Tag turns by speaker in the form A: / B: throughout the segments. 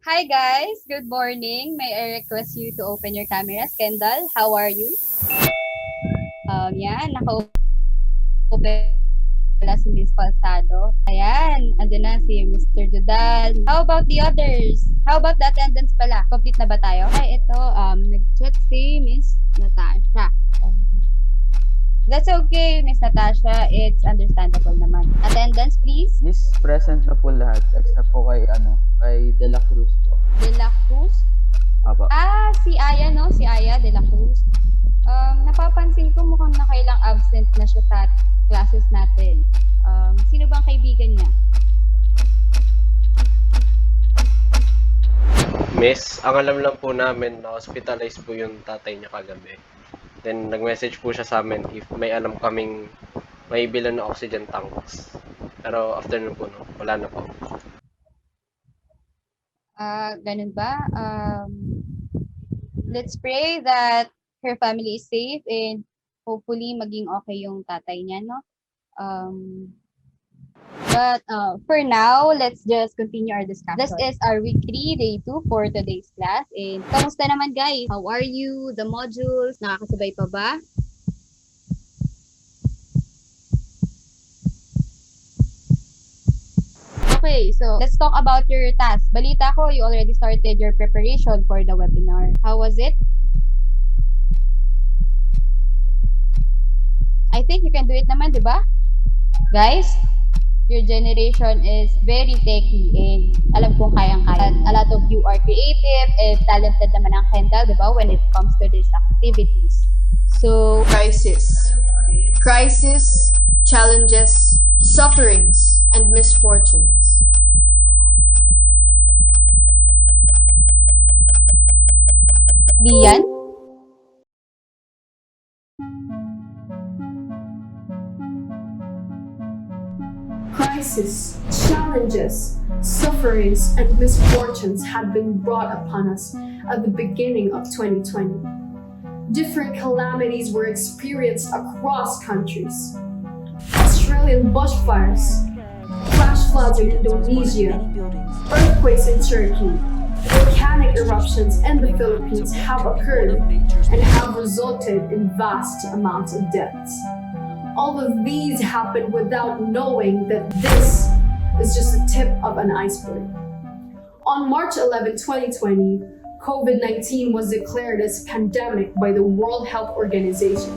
A: Hi guys, good morning. May I request you to open your cameras? Kendall, how are you? Yan, naka-open pala si Miss Falzado. Ayan, andyan na si Mr. Judal. How about the others? How about the attendance pala? Complete na ba tayo? Ay, ito, nag-chat si Miss Natazsa. That's okay, Miss Natazsa. It's understandable naman. Attendance, please.
B: Miss, present na po lahat except po kay De La Cruz po.
A: De La Cruz.
B: Apa.
A: Si Aya, no? Si Aya De La Cruz. Napapansin ko mukhang nakailang absent na siya sa classes natin. Sino bang kaibigan niya?
C: Miss, ang alam lang po namin na hospitalized po yung tatay niya kagabi. Then nag-message po siya sa amin if may alam kaming may bilan na oxygen tanks. Pero after nun po, no, wala na po.
A: Ganun ba? Let's pray that her family is safe and hopefully maging okay yung tatay niya, no? But for now, let's just continue our discussion. This is our week 3, day 2 for today's class. And kamusta naman guys? How are you? The modules? Nakakasabay pa ba? Okay, so let's talk about your task. Balita ko, you already started your preparation for the webinar. How was it? I think you can do it naman, di ba? Guys, your generation is very techy and alam kong kayang-kaya. A lot of you are creative and talented naman ang Kendall, di ba, when it comes to these activities. So,
D: Crisis, challenges, sufferings, and misfortunes.
A: Lian?
E: Crisis, challenges, sufferings, and misfortunes had been brought upon us at the beginning of 2020. Different calamities were experienced across countries. Australian bushfires, flash floods in Indonesia, earthquakes in Turkey, volcanic eruptions in the Philippines have occurred and have resulted in vast amounts of deaths. All of these happened without knowing that this is just the tip of an iceberg. On March 11, 2020, COVID-19 was declared as a pandemic by the World Health Organization.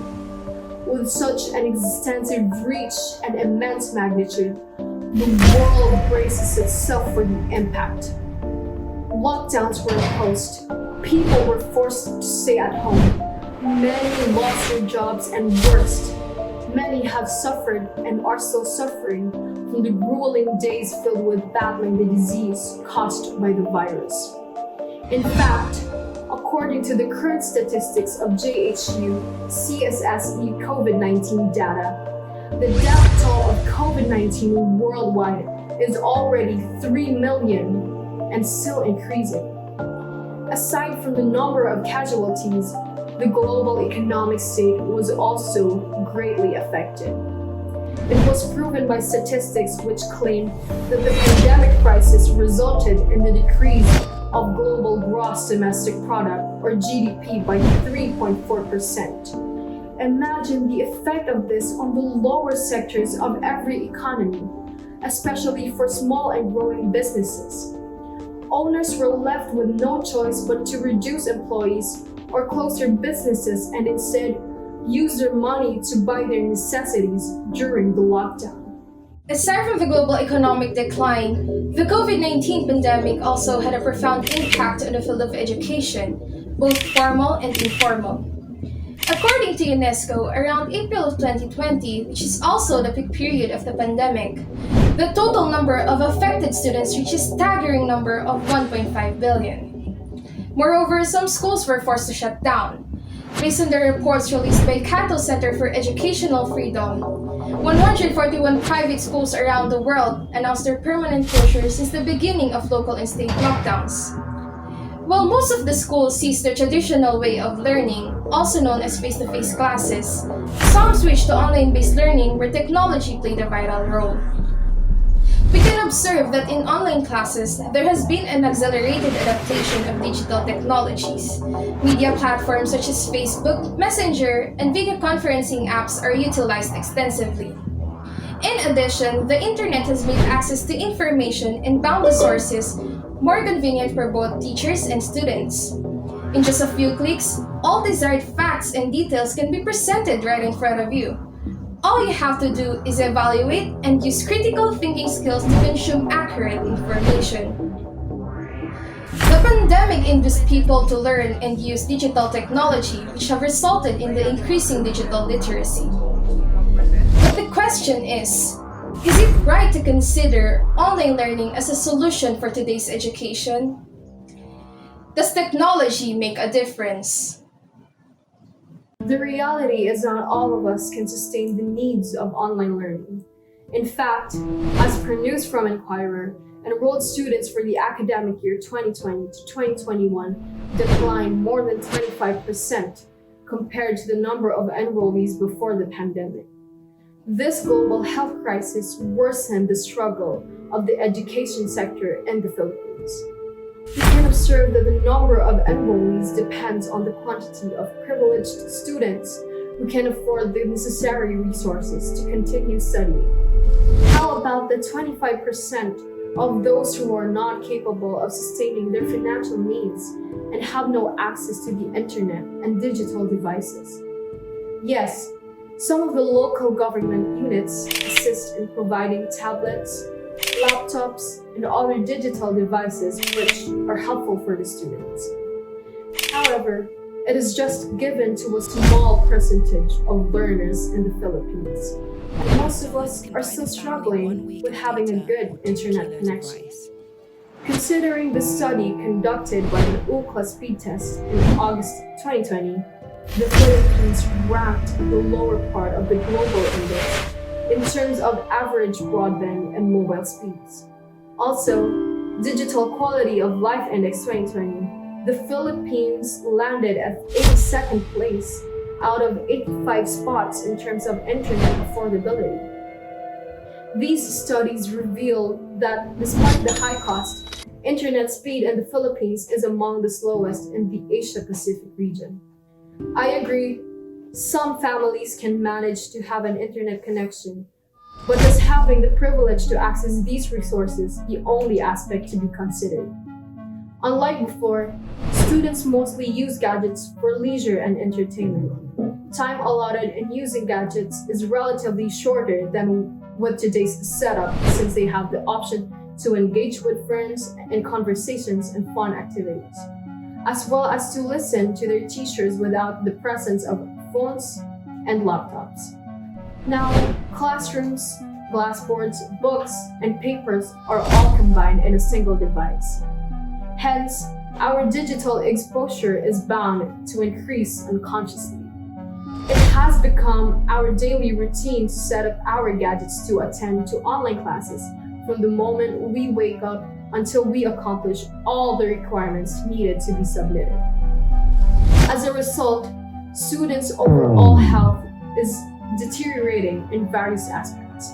E: With such an extensive reach and immense magnitude, the world braces itself for the impact. Lockdowns were imposed, people were forced to stay at home, many lost their jobs, and worst, many have suffered and are still suffering from the grueling days filled with battling the disease caused by the virus. In fact, according to the current statistics of JHU CSSE COVID-19 data, the death toll of COVID-19 worldwide is already 3 million and still increasing. Aside from the number of casualties, the global economic state was also greatly affected. It was proven by statistics which claim that the pandemic crisis resulted in the decrease of global gross domestic product or GDP by 3.4%. Imagine the effect of this on the lower sectors of every economy, especially for small and growing businesses. Owners were left with no choice but to reduce employees or close their businesses and instead use their money to buy their necessities during the lockdown.
F: Aside from the global economic decline, the COVID-19 pandemic also had a profound impact on the field of education, both formal and informal. According to UNESCO, around April of 2020, which is also the peak period of the pandemic, the total number of affected students reached a staggering number of 1.5 billion. Moreover, some schools were forced to shut down. Based on the reports released by Cato Center for Educational Freedom, 141 private schools around the world announced their permanent closure since the beginning of local and state lockdowns. While most of the schools ceased the traditional way of learning, also known as face-to-face classes, some switched to online-based learning where technology played a vital role. We can observe that in online classes, there has been an accelerated adaptation of digital technologies. Media platforms such as Facebook, Messenger, and video conferencing apps are utilized extensively. In addition, the internet has made access to information and boundless sources more convenient for both teachers and students. In just a few clicks, all desired facts and details can be presented right in front of you. All you have to do is evaluate and use critical thinking skills to consume accurate information. The pandemic induced people to learn and use digital technology, which have resulted in the increasing digital literacy. But the question is it right to consider online learning as a solution for today's education? Does technology make a difference?
E: The reality is not all of us can sustain the needs of online learning. In fact, as per news from Inquirer, enrolled students for the academic year 2020 to 2021 declined more than 25% compared to the number of enrollees before the pandemic. This global health crisis worsened the struggle of the education sector in the Philippines. We can observe that the number of enrollees depends on the quantity of privileged students who can afford the necessary resources to continue studying. How about the 25% of those who are not capable of sustaining their financial needs and have no access to the internet and digital devices? Yes, some of the local government units assist in providing tablets, laptops, and other digital devices which are helpful for the students. However, it is just given to a small percentage of learners in the Philippines, and most of us are still struggling with having a good internet connection. Considering the study conducted by the UCLA speed test in August 2020, the Philippines ranked the lower part of the global index in terms of average broadband and mobile speeds. Also, Digital Quality of Life Index 2020, the Philippines landed at 82nd place out of 85 spots in terms of internet affordability. These studies reveal that despite the high cost, internet speed in the Philippines is among the slowest in the Asia-Pacific region. I agree, some families can manage to have an internet connection, but does having the privilege to access these resources the only aspect to be considered? Unlike before, students mostly use gadgets for leisure and entertainment. Time allotted in using gadgets is relatively shorter than with today's setup, since they have the option to engage with friends in conversations and fun activities, as well as to listen to their teachers without the presence of phones and laptops. Now, classrooms, glassboards, books, and papers are all combined in a single device. Hence, our digital exposure is bound to increase unconsciously. It has become our daily routine to set up our gadgets to attend to online classes from the moment we wake up until we accomplish all the requirements needed to be submitted. As a result, students' overall health is deteriorating in various aspects.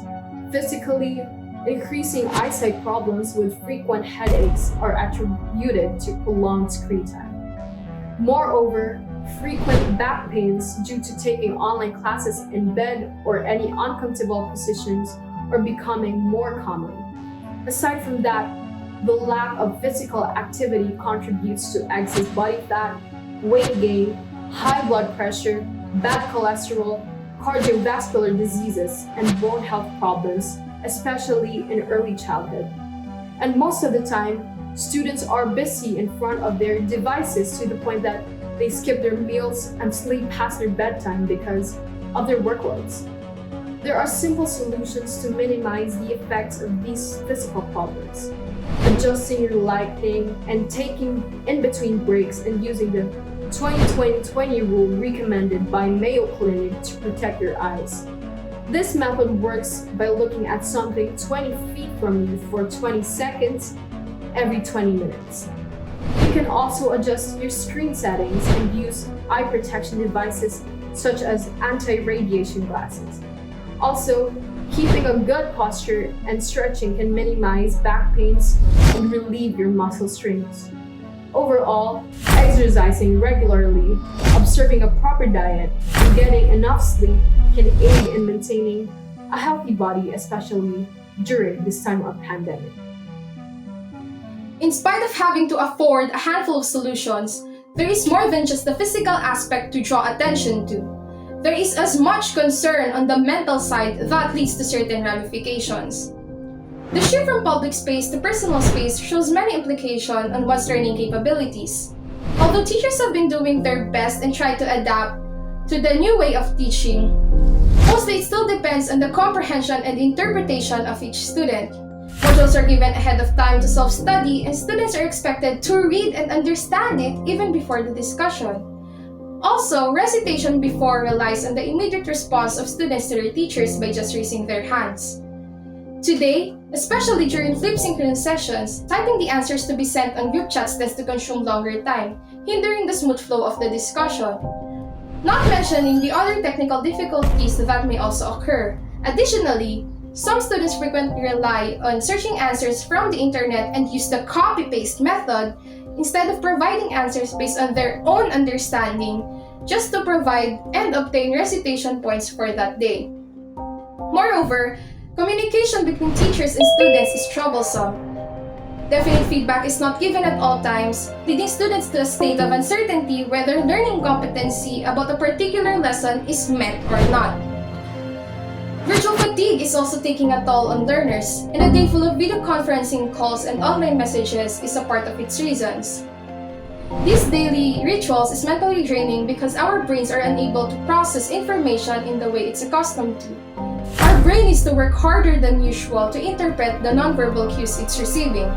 E: Physically, increasing eyesight problems with frequent headaches are attributed to prolonged screen time. Moreover, frequent back pains due to taking online classes in bed or any uncomfortable positions are becoming more common. Aside from that, the lack of physical activity contributes to excess body fat, weight gain, high blood pressure, bad cholesterol, cardiovascular diseases, and bone health problems, especially in early childhood. And most of the time, students are busy in front of their devices to the point that they skip their meals and sleep past their bedtime because of their workloads. There are simple solutions to minimize the effects of these physical problems. Adjusting your lighting and taking in-between breaks and using the 20-20-20 rule recommended by Mayo Clinic to protect your eyes. This method works by looking at something 20 feet from you for 20 seconds every 20 minutes. You can also adjust your screen settings and use eye protection devices such as anti-radiation glasses. Also, Keeping a good posture and stretching can minimize back pains and relieve your muscle strains. Overall, exercising regularly, observing a proper diet, and getting enough sleep can aid in maintaining a healthy body, especially during this time of pandemic.
F: In spite of having to afford a handful of solutions, there is more than just the physical aspect to draw attention to. There is as much concern on the mental side that leads to certain ramifications. The shift from public space to personal space shows many implications on one's learning capabilities. Although teachers have been doing their best and try to adapt to the new way of teaching, mostly it still depends on the comprehension and interpretation of each student. Modules are given ahead of time to self-study, and students are expected to read and understand it even before the discussion. Also, recitation before relies on the immediate response of students to their teachers by just raising their hands. Today, especially during flip synchronous sessions, typing the answers to be sent on group chats tends to consume longer time, hindering the smooth flow of the discussion. Not mentioning the other technical difficulties that may also occur. Additionally, some students frequently rely on searching answers from the internet and use the copy-paste method instead of providing answers based on their own understanding, just to provide and obtain recitation points for that day. Moreover, communication between teachers and students is troublesome. Definite feedback is not given at all times, leading students to a state of uncertainty whether learning competency about a particular lesson is met or not. Virtual fatigue is also taking a toll on learners, and a day full of video conferencing calls and online messages is a part of its reasons. These daily rituals is mentally draining because our brains are unable to process information in the way it's accustomed to. Our brain needs to work harder than usual to interpret the nonverbal cues it's receiving.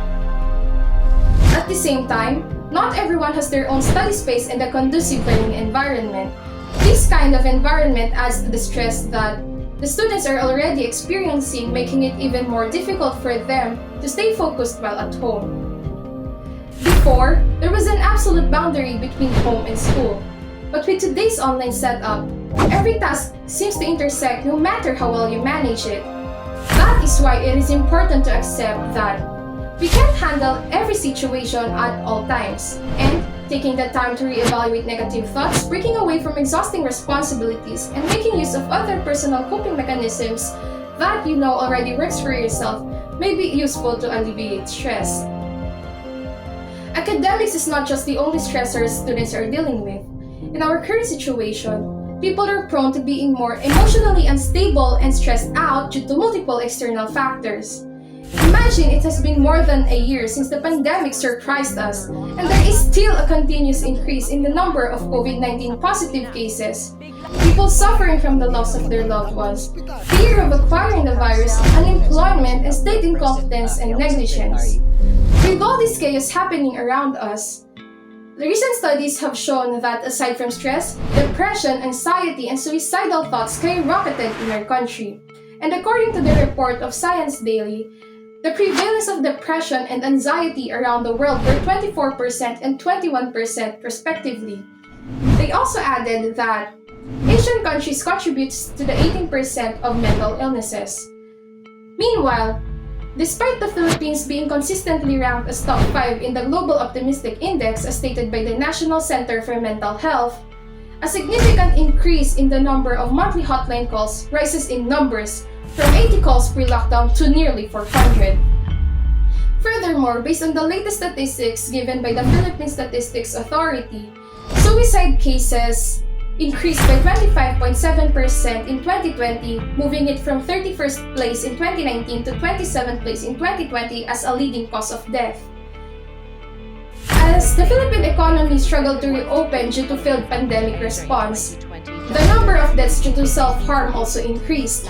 F: At the same time, not everyone has their own study space and a conducive learning environment. This kind of environment adds to the stress that the students are already experiencing, making it even more difficult for them to stay focused while at home. Before, there was an absolute boundary between home and school, but with today's online setup, every task seems to intersect no matter how well you manage it. That is why it is important to accept that we can't handle every situation at all times, and taking the time to reevaluate negative thoughts, breaking away from exhausting responsibilities, and making use of other personal coping mechanisms that you know already works for yourself may be useful to alleviate stress. Academics is not just the only stressor students are dealing with. In our current situation, people are prone to being more emotionally unstable and stressed out due to multiple external factors. Imagine it has been more than a year since the pandemic surprised us, and there is still a continuous increase in the number of COVID-19 positive cases, people suffering from the loss of their loved ones, fear of acquiring the virus, unemployment, and state incompetence and negligence. With all this chaos happening around us, the recent studies have shown that aside from stress, depression, anxiety, and suicidal thoughts skyrocketed in our country. And according to the report of Science Daily, the prevalence of depression and anxiety around the world were 24% and 21% respectively. They also added that Asian countries contribute to the 18% of mental illnesses. Meanwhile, despite the Philippines being consistently ranked as top 5 in the Global Optimistic Index as stated by the National Center for Mental Health, a significant increase in the number of monthly hotline calls rises in numbers from 80 calls pre-lockdown to nearly 400. Furthermore, based on the latest statistics given by the Philippine Statistics Authority, suicide cases increased by 25.7% in 2020, moving it from 31st place in 2019 to 27th place in 2020 as a leading cause of death. As the Philippine economy struggled to reopen due to failed pandemic response, the number of deaths due to self-harm also increased.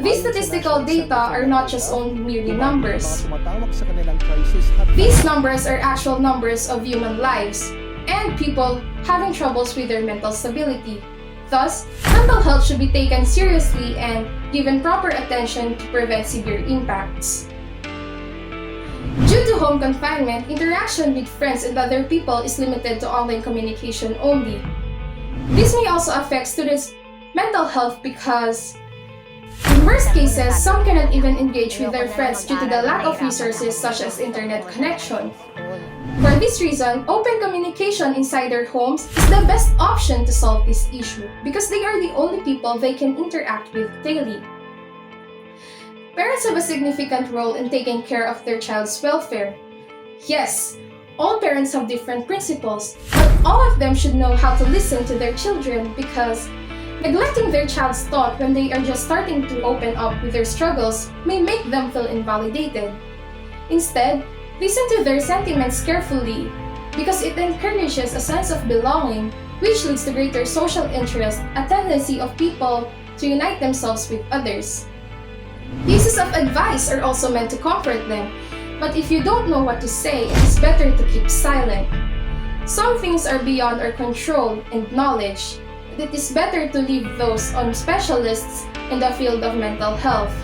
F: These statistical data are not just only merely numbers. These numbers are actual numbers of human lives and people having troubles with their mental stability. Thus, mental health should be taken seriously and given proper attention to prevent severe impacts. Due to home confinement, interaction with friends and other people is limited to online communication only. This may also affect students' mental health because In worst cases, some cannot even engage with their friends due to the lack of resources such as internet connection. For this reason, open communication inside their homes is the best option to solve this issue because they are the only people they can interact with daily. Parents have a significant role in taking care of their child's welfare. Yes, all parents have different principles, but all of them should know how to listen to their children because neglecting their child's thought when they are just starting to open up with their struggles may make them feel invalidated. Instead, listen to their sentiments carefully because it encourages a sense of belonging, which leads to greater social interest, a tendency of people to unite themselves with others. Pieces of advice are also meant to comfort them, but if you don't know what to say, it is better to keep silent. Some things are beyond our control and knowledge, but it is better to leave those on specialists in the field of mental health.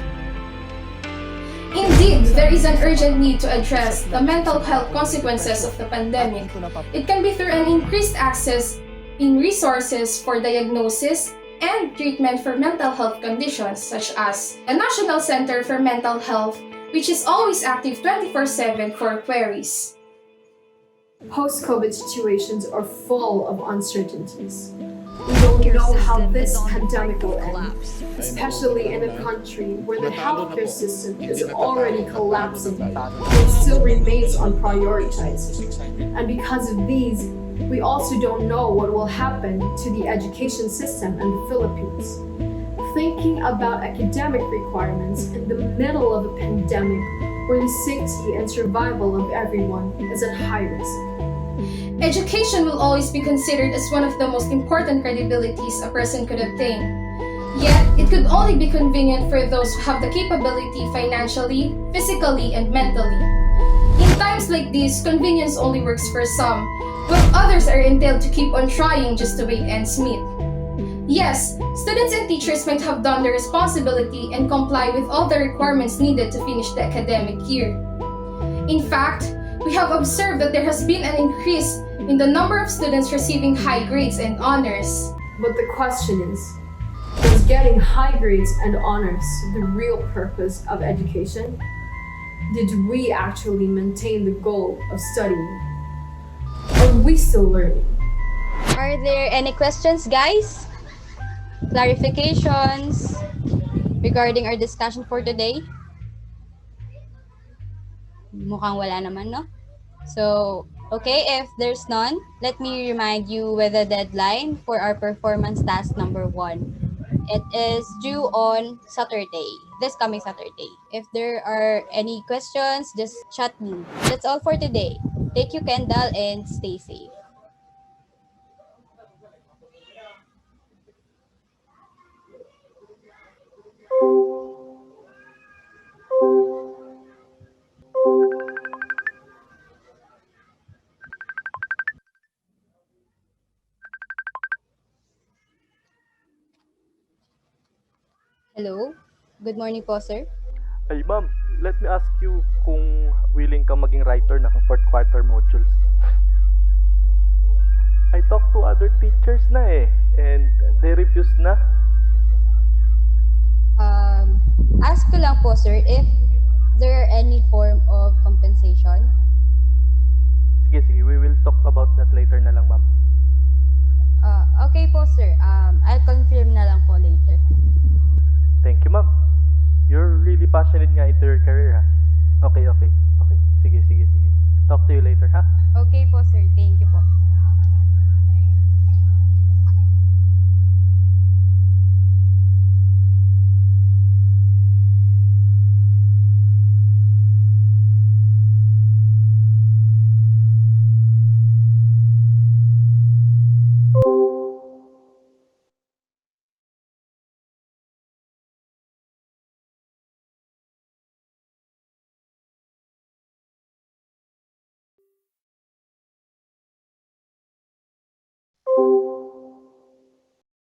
F: Indeed, there is an urgent need to address the mental health consequences of the pandemic. It can be through an increased access in resources for diagnosis and treatment for mental health conditions such as a National Center for Mental Health, which is always active 24/7 for queries.
E: Post-COVID situations are full of uncertainties. We don't know how this pandemic will end, especially in a country where the healthcare system is already collapsing and still remains unprioritized. And because of these, we also don't know what will happen to the education system in the Philippines. Thinking about academic requirements in the middle of a pandemic where the safety and survival of everyone is at high risk.
F: Education will always be considered as one of the most important credibilities a person could obtain. Yet, it could only be convenient for those who have the capability financially, physically, and mentally. In times like these, convenience only works for some, while others are entailed to keep on trying just to make ends meet. Yes, students and teachers might have done their responsibility and comply with all the requirements needed to finish the academic year. In fact, we have observed that there has been an increase in the number of students receiving high grades and honors.
E: But the question is getting high grades and honors the real purpose of education? Did we actually maintain the goal of studying? Are we still learning?
A: Are there any questions, guys? Clarifications regarding our discussion for today? Mukhang wala naman, no? So, okay, if there's none, let me remind you with the deadline for our performance task number 1. It is due on Saturday, this coming Saturday. If there are any questions, just chat me. That's all for today. Thank you, Kendall, and stay safe. Hello. Good morning po, sir.
G: Ay ma'am, let me ask you kung willing ka maging writer ng fourth quarter modules. I talked to other teachers na and they refused na.
A: Ask ko lang po, sir, if there are any form of compensation.
G: Sige, we will talk about that later na lang ma'am.
A: Okay po, sir. I'll confirm na lang po later.
G: Thank you ma'am. You're really passionate nga into your career ha. Okay. Sige. Talk to you later ha.
A: Okay po, sir. Thank you po.